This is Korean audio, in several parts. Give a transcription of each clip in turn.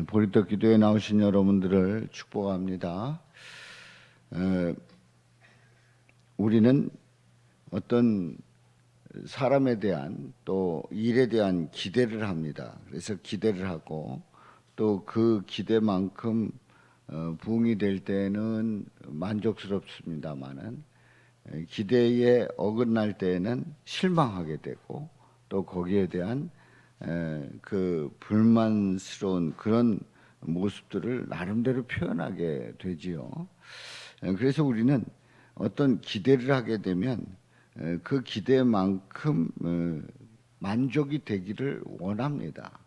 보리떡 기도에 나오신 여러분들을 축복합니다. 우리는 어떤 사람에 대한 또 일에 대한 기대를 합니다. 그래서 기대를 하고 또 그 기대만큼 부응이 될 때는 만족스럽습니다만은 기대에 어긋날 때에는 실망하게 되고 또 거기에 대한 그 불만스러운 그런 모습들을 나름대로 표현하게 되지요. 그래서 우리는 어떤 기대를 하게 되면 그 기대만큼 만족이 되기를 원합니다.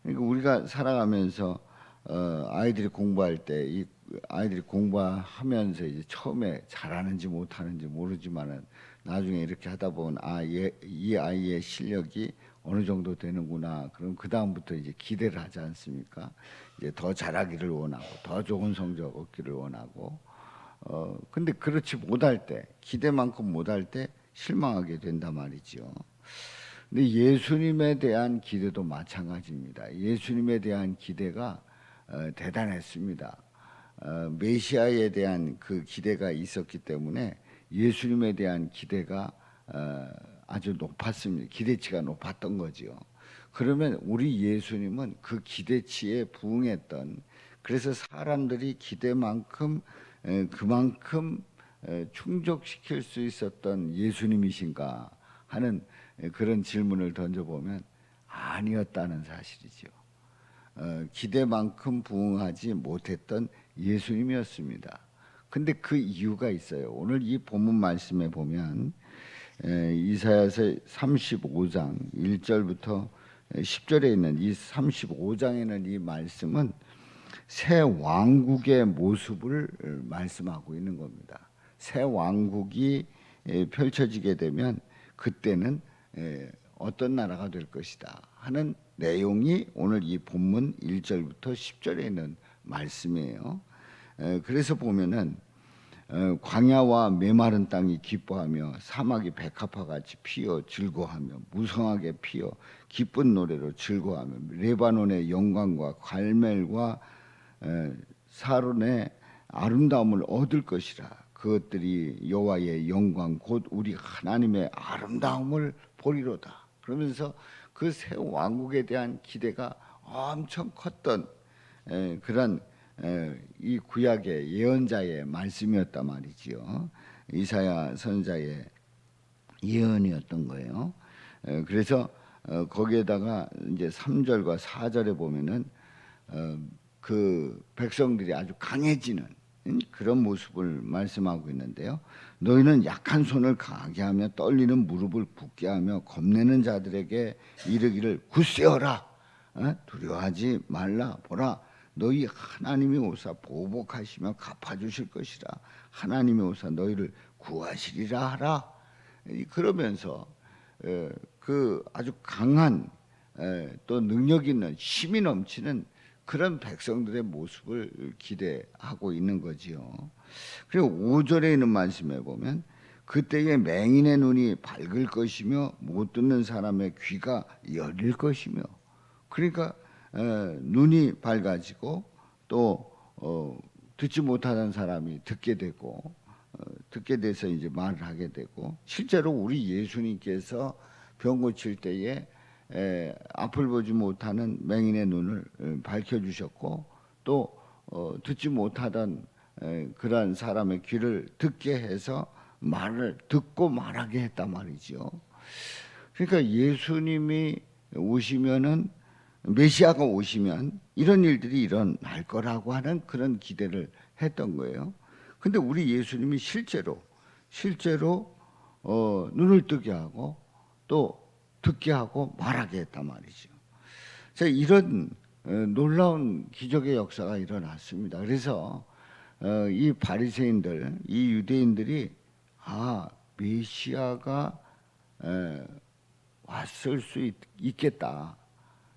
그러니까 우리가 살아가면서 아이들이 공부할 때 이 아이들이 공부하면서 이제 처음에 잘하는지 못하는지 모르지만은 나중에 이렇게 하다 보면 이 아이의 실력이 어느 정도 되는구나. 그럼 그 다음부터 이제 기대를 하지 않습니까? 이제 더 잘하기를 원하고 더 좋은 성적 얻기를 원하고 근데 그렇지 못할 때 기대만큼 못할 때 실망하게 된단 말이지요. 근데 예수님에 대한 기대도 마찬가지입니다. 예수님에 대한 기대가 대단했습니다. 메시아에 대한 그 기대가 있었기 때문에 예수님에 대한 기대가 아주 높았습니다. 기대치가 높았던 거지요. 그러면 우리 예수님은 그 기대치에 부응했던, 그래서 사람들이 기대만큼 그만큼 충족시킬 수 있었던 예수님이신가 하는 그런 질문을 던져보면 아니었다는 사실이죠. 기대만큼 부응하지 못했던 예수님이었습니다. 근데 그 이유가 있어요. 오늘 이 본문 말씀에 보면 이사야서 35장 1절부터 10절에 있는 이 35장에는 이 말씀은 새 왕국의 모습을 말씀하고 있는 겁니다. 새 왕국이 펼쳐지게 되면 그때는 어떤 나라가 될 것이다 하는 내용이 오늘 이 본문 1절부터 10절에 있는 말씀이에요. 그래서 보면은 광야와 메마른 땅이 기뻐하며 사막이 백합화같이 피어 즐거워하며 무성하게 피어 기쁜 노래로 즐거워하며 레바논의 영광과 갈멜과 사론의 아름다움을 얻을 것이라. 그것들이 여호와의 영광 곧 우리 하나님의 아름다움을 보리로다. 그러면서 그 새 왕국에 대한 기대가 엄청 컸던 그런 이 구약의 예언자의 말씀이었단 말이지요. 이사야 선자의 예언이었던 거예요. 그래서 거기에다가 이제 3절과 4절에 보면은 그 백성들이 아주 강해지는 그런 모습을 말씀하고 있는데요. 너희는 약한 손을 강하게 하며 떨리는 무릎을 굳게 하며 겁내는 자들에게 이르기를 굳세어라. 두려워하지 말라. 보라, 너희 하나님이 오사 보복하시며 갚아주실 것이라. 하나님이 오사 너희를 구하시리라 하라. 그러면서 그 아주 강한 또 능력 있는 힘이 넘치는 그런 백성들의 모습을 기대하고 있는 거지요. 그리고 5절에 있는 말씀에 보면 그때에 맹인의 눈이 밝을 것이며 못 듣는 사람의 귀가 열릴 것이며, 그러니까 눈이 밝아지고 또 듣지 못하는 사람이 듣게 되고 듣게 돼서 이제 말을 하게 되고, 실제로 우리 예수님께서 병 고칠 때에 앞을 보지 못하는 맹인의 눈을 밝혀주셨고 또 듣지 못하던 그러한 사람의 귀를 듣게 해서 말을 듣고 말하게 했단 말이죠. 그러니까 예수님이 오시면은, 메시아가 오시면 이런 일들이 일어날 거라고 하는 그런 기대를 했던 거예요. 근데 우리 예수님이 실제로 눈을 뜨게 하고 또 듣게 하고 말하게 했단 말이죠. 자, 이런 놀라운 기적의 역사가 일어났습니다. 그래서 이 바리새인들, 이 유대인들이 메시아가 왔을 수 있겠다.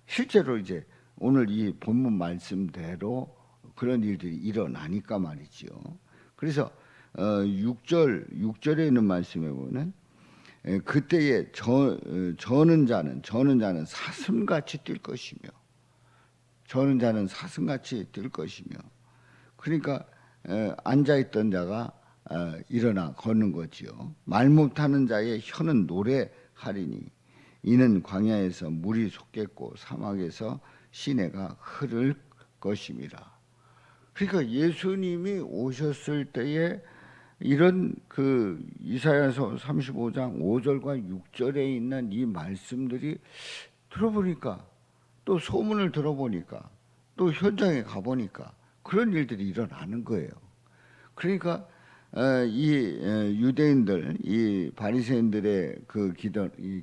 실제로 이제 오늘 이 본문 말씀대로 그런 일들이 일어나니까 말이죠. 그래서 6절에 있는 말씀에 보면 그때에 저는 자는 사슴같이 뛸 것이며, 저는 자는 사슴같이 뛸 것이며. 그러니까 앉아있던 자가 일어나 걷는 거지요. 말 못하는 자의 혀는 노래하리니 이는 광야에서 물이 솟겠고 사막에서 시내가 흐를 것임이라. 그러니까 예수님이 오셨을 때에 이런 그 이사야서 35장 5절과 6절에 있는 이 말씀들이 들어보니까, 또 소문을 들어보니까, 또 현장에 가보니까 그런 일들이 일어나는 거예요. 그러니까 이 유대인들, 이 바리새인들의 그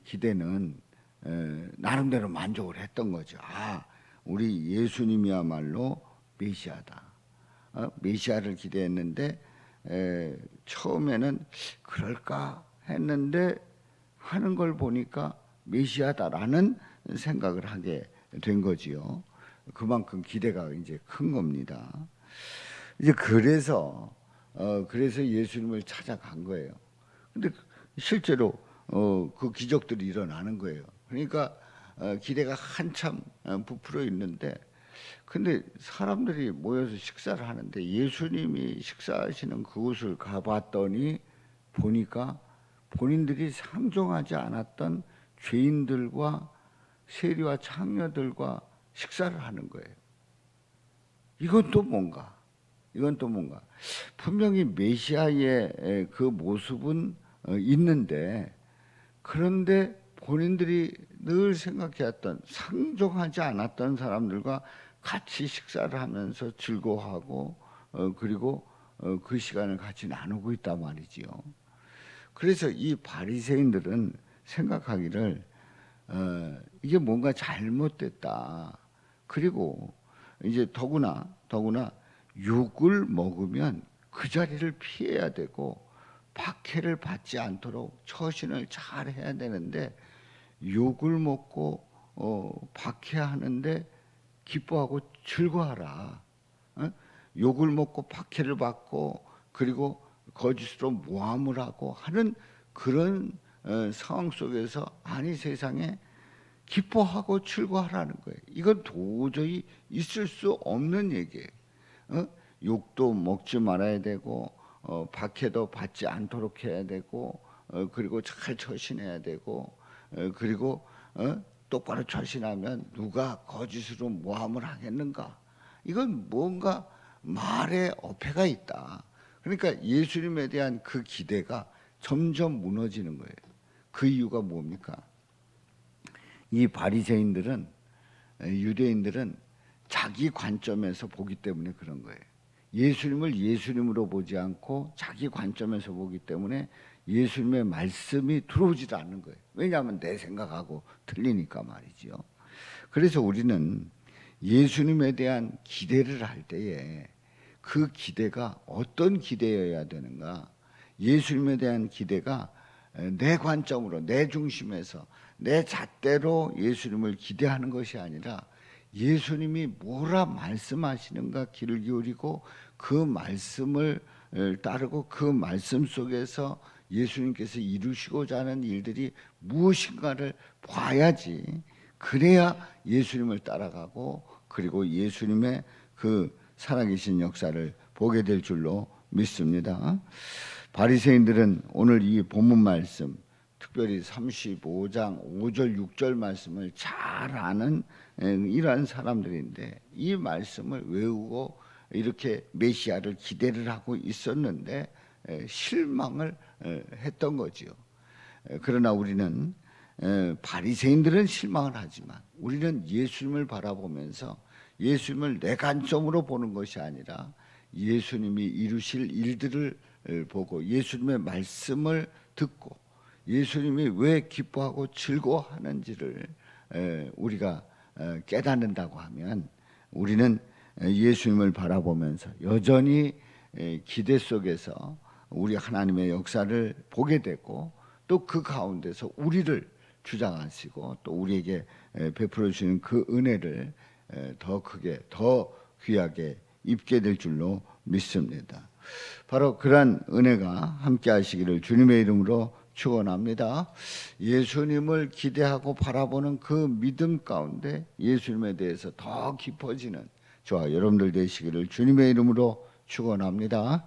기대는 나름대로 만족을 했던 거죠. 아, 우리 예수님이야말로 메시아다. 메시아를 기대했는데 처음에는 그럴까 했는데 하는 걸 보니까 메시아다라는 생각을 하게 된 거지요. 그만큼 기대가 이제 큰 겁니다. 이제 그래서 예수님을 찾아간 거예요. 근데 실제로 그 기적들이 일어나는 거예요. 그러니까 기대가 한참 부풀어 있는데, 근데 사람들이 모여서 식사를 하는데 예수님이 식사하시는 그곳을 가봤더니 보니까 본인들이 상종하지 않았던 죄인들과 세리와 창녀들과 식사를 하는 거예요. 이건 또 뭔가? 분명히 메시아의 그 모습은 있는데, 그런데 본인들이 늘 생각해왔던 상종하지 않았던 사람들과 같이 식사를 하면서 즐거워하고 그리고 그 시간을 같이 나누고 있단 말이지요. 그래서 이 바리새인들은 생각하기를 이게 뭔가 잘못됐다. 그리고 이제 더구나 욕을 먹으면 그 자리를 피해야 되고 박해를 받지 않도록 처신을 잘 해야 되는데, 욕을 먹고 박해하는데 기뻐하고 즐거워하라. 욕을 먹고 박해를 받고 그리고 거짓으로 모함을 하고 하는 그런 상황 속에서, 아니 세상에 기뻐하고 즐거워하라는 거예요. 이건 도저히 있을 수 없는 얘기예요. 욕도 먹지 말아야 되고 박해도 받지 않도록 해야 되고 그리고 잘 처신해야 되고 그리고 똑바로 처신하면 누가 거짓으로 모함을 하겠는가? 이건 뭔가 말에 어폐가 있다. 그러니까 예수님에 대한 그 기대가 점점 무너지는 거예요. 그 이유가 뭡니까? 이 바리새인들은, 유대인들은 자기 관점에서 보기 때문에 그런 거예요. 예수님을 예수님으로 보지 않고 자기 관점에서 보기 때문에 예수님의 말씀이 들어오지도 않는 거예요. 왜냐하면 내 생각하고 틀리니까 말이지요. 그래서 우리는 예수님에 대한 기대를 할 때에 그 기대가 어떤 기대여야 되는가? 예수님에 대한 기대가 내 관점으로, 내 중심에서, 내 잣대로 예수님을 기대하는 것이 아니라 예수님이 뭐라 말씀하시는가 귀를 기울이고 그 말씀을 따르고 그 말씀 속에서 예수님께서 이루시고자 하는 일들이 무엇인가를 봐야지. 그래야 예수님을 따라가고 그리고 예수님의 그 살아계신 역사를 보게 될 줄로 믿습니다. 바리새인들은 오늘 이 본문 말씀, 특별히 35장 5절 6절 말씀을 잘 아는 이러한 사람들인데, 이 말씀을 외우고 이렇게 메시아를 기대를 하고 있었는데 실망을 했던 거지요. 그러나 우리는 바리새인들은 실망을 하지만 우리는 예수님을 바라보면서 예수님을 내 관점으로 보는 것이 아니라 예수님이 이루실 일들을 보고 예수님의 말씀을 듣고 예수님이 왜 기뻐하고 즐거워하는지를 우리가 깨닫는다고 하면 우리는 예수님을 바라보면서 여전히 기대 속에서 우리 하나님의 역사를 보게 되고 또 그 가운데서 우리를 주장하시고 또 우리에게 베풀어 주시는 그 은혜를 더 크게 더 귀하게 입게 될 줄로 믿습니다. 바로 그러한 은혜가 함께 하시기를 주님의 이름으로 축원합니다. 예수님을 기대하고 바라보는 그 믿음 가운데 예수님에 대해서 더 깊어지는 저와 여러분들 되시기를 주님의 이름으로 축원합니다.